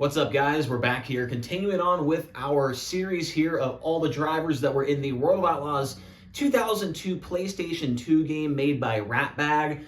What's up, guys? We're back here continuing on with our series here of all the drivers that were in the World of Outlaws 2002 PlayStation 2 game made by Ratbag.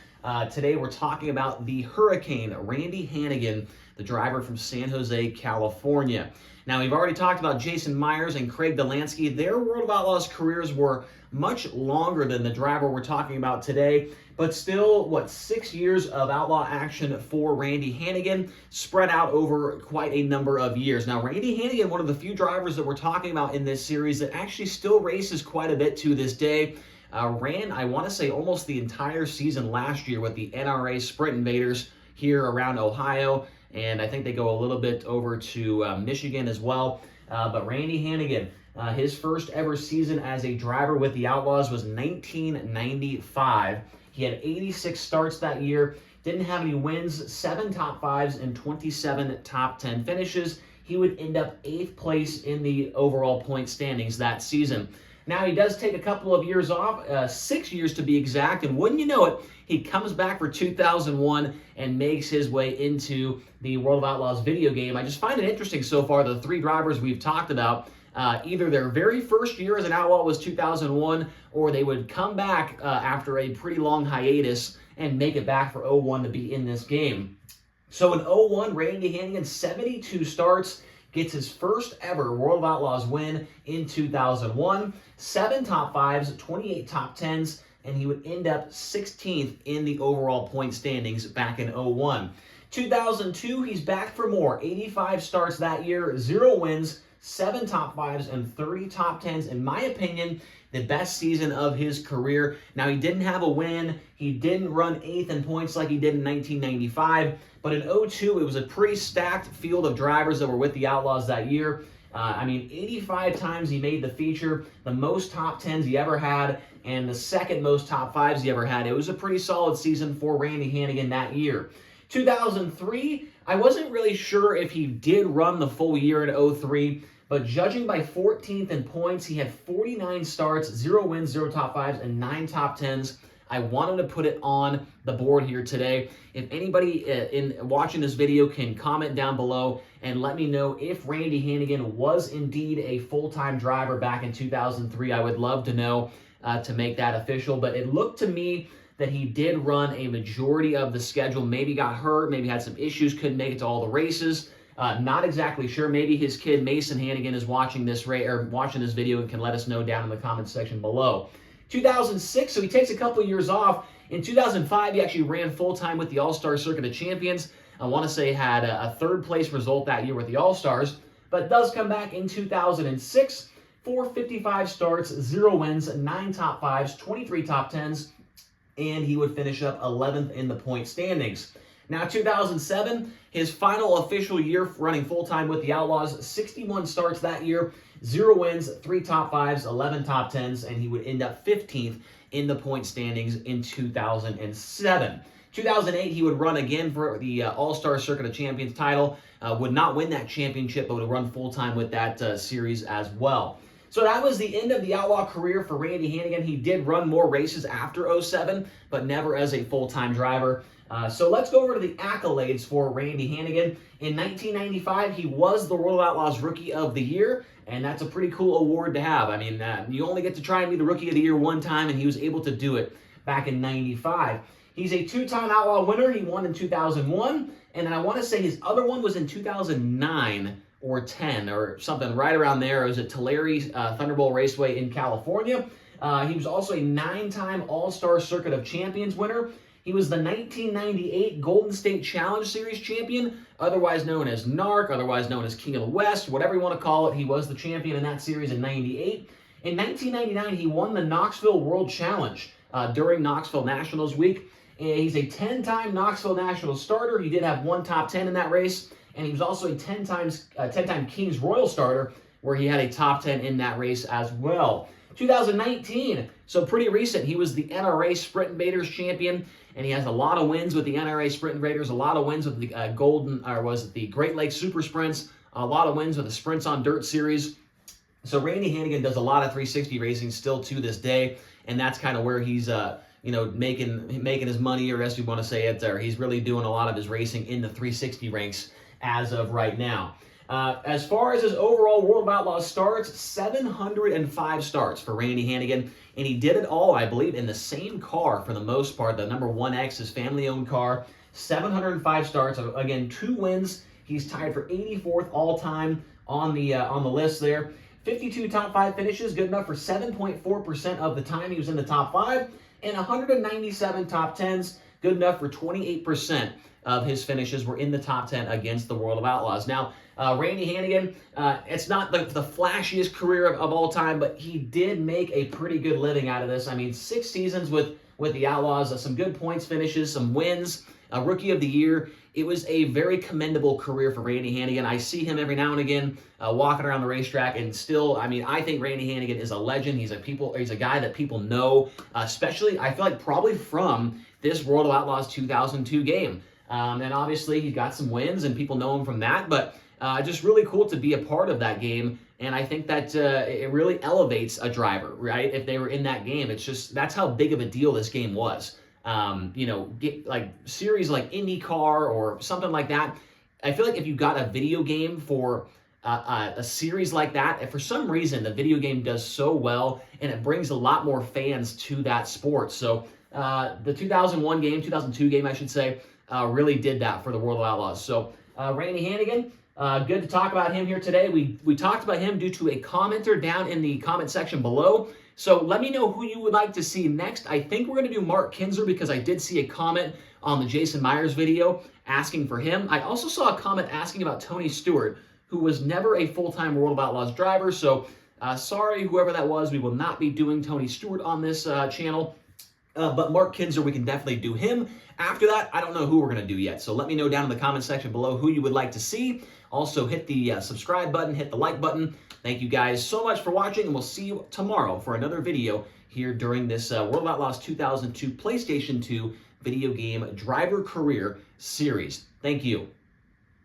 Today we're talking about the Hurricane, Randy Hannagan, the driver from San Jose, California. Now, we've already talked about Jason Myers and Craig Delansky. Their World of Outlaws careers were much longer than the driver we're talking about today, but still, 6 years of outlaw action for Randy Hannagan, spread out over quite a number of years. Now, Randy Hannagan, one of the few drivers that we're talking about in this series that actually still races quite a bit to this day. Ran, I want to say, almost the entire season last year with the NRA Sprint Invaders here around Ohio, and I think they go a little bit over to Michigan as well. But Randy Hannagan, his first ever season as a driver with the Outlaws was 1995. He had 86 starts that year, didn't have any wins, 7 top 5s, and 27 top 10 finishes. He would end up 8th place in the overall point standings that season. Now, he does take a couple of years off, 6 years to be exact, and wouldn't you know it, he comes back for 2001 and makes his way into the World of Outlaws video game. I just find it interesting so far, the 3 drivers we've talked about, either their very first year as an outlaw was 2001, or they would come back after a pretty long hiatus and make it back for 01 to be in this game. So in 01, Randy Hannagan, 72 starts, gets his first ever World of Outlaws win in 2001, 7 top 5s, 28 top 10s, and he would end up 16th in the overall point standings back in 01. 2002, he's back for more, 85 starts that year, 0 wins, 7 top 5s, and 30 top 10s. In my opinion, the best season of his career. Now, he didn't have a win. He didn't run 8th in points like he did in 1995. But in 02, it was a pretty stacked field of drivers that were with the Outlaws that year. 85 times he made the feature, the most top 10s he ever had, and the second most top 5s he ever had. It was a pretty solid season for Randy Hannagan that year. 2003, I wasn't really sure if he did run the full year in 03, but judging by 14th in points, he had 49 starts, 0 wins, 0 top 5s, and 9 top 10s. I wanted to put it on the board here today. If anybody in watching this video can comment down below and let me know if Randy Hannagan was indeed a full-time driver back in 2003, I would love to know to make that official. But it looked to me that he did run a majority of the schedule, maybe got hurt, maybe had some issues, couldn't make it to all the races. Not exactly sure. Maybe his kid Mason Hanigan is watching this video and can let us know down in the comments section below. 2006, so he takes a couple years off. In 2005, he actually ran full-time with the All-Star Circuit of Champions. I want to say had a 3rd place result that year with the All-Stars, but does come back in 2006, 455 starts, 0 wins, 9 top 5s, 23 top 10s, and he would finish up 11th in the point standings. Now, 2007, his final official year running full-time with the Outlaws, 61 starts that year, 0 wins, 3 top 5s, 11 top 10s, and he would end up 15th in the point standings in 2007. 2008, he would run again for the All-Star Circuit of Champions title, would not win that championship, but would run full-time with that series as well. So that was the end of the outlaw career for Randy Hannagan. He did run more races after 07, but never as a full-time driver. So let's go over to the accolades for Randy Hannagan. In 1995, he was the World of Outlaws Rookie of the Year, and that's a pretty cool award to have. I mean, you only get to try and be the Rookie of the Year one time, and he was able to do it back in 95. He's a 2-time Outlaw winner. He won in 2001, and then I want to say his other one was in 2009 or 10 or something right around there. It was at Tulare Thunderbolt Raceway in California. He was also a 9-time All-Star Circuit of Champions winner. He was the 1998 Golden State Challenge Series champion, otherwise known as NARC, otherwise known as King of the West, whatever you want to call it. He was the champion in that series in 98. In 1999, he won the Knoxville World Challenge during Knoxville Nationals Week. He's a 10-time Knoxville Nationals starter. He did have 1 top 10 in that race, and he was also a 10-time Kings Royal starter, where he had a top 10 in that race as well. 2019, so pretty recent, he was the NRA Sprint Invaders champion, and he has a lot of wins with the NRA Sprint Invaders, a lot of wins with the Great Lakes Super Sprints, a lot of wins with the Sprints on Dirt series. So Randy Hannagan does a lot of 360 racing still to this day, and that's kind of where he's making his money, or as you want to say it, or he's really doing a lot of his racing in the 360 ranks as of right now. As far as his overall World of Outlaws starts, 705 starts for Randy Hannagan, and he did it all, I believe, in the same car for the most part, the number 1X, his family-owned car. 705 starts, again, 2 wins. He's tied for 84th all-time on the list there. 52 top 5 finishes, good enough for 7.4% of the time he was in the top 5, and 197 top 10s, good enough for 28% of his finishes were in the top 10 against the World of Outlaws. Now, Randy Hannagan, it's not the flashiest career of all time, but he did make a pretty good living out of this. I mean, 6 seasons with the Outlaws, some good points finishes, some wins, Rookie of the Year. It was a very commendable career for Randy Hannagan. I see him every now and again walking around the racetrack, and still, I mean, I think Randy Hannagan is a legend. He's a guy that people know, especially, I feel like, probably from this World of Outlaws 2002 game. And obviously, he's got some wins, and people know him from that, but just really cool to be a part of that game. And I think that it really elevates a driver, right? If they were in that game, it's just, that's how big of a deal this game was. You know, get like series like IndyCar or something like that. I feel like if you got a video game for a series like that, if for some reason the video game does so well and it brings a lot more fans to that sport. So the 2001 game, 2002 game, I should say, really did that for the World of Outlaws. So Randy Hannagan, good to talk about him here today. We talked about him due to a commenter down in the comment section below. So let me know who you would like to see next. I think we're going to do Mark Kinzer because I did see a comment on the Jason Myers video asking for him. I also saw a comment asking about Tony Stewart, who was never a full-time World of Outlaws driver. So sorry, whoever that was, we will not be doing Tony Stewart on this channel. But Mark Kinzer, we can definitely do him. After that, I don't know who we're going to do yet. So let me know down in the comment section below who you would like to see. Also, hit the subscribe button, hit the like button. Thank you guys so much for watching, and we'll see you tomorrow for another video here during this World of Outlaws 2002 PlayStation 2 video game driver career series. Thank you.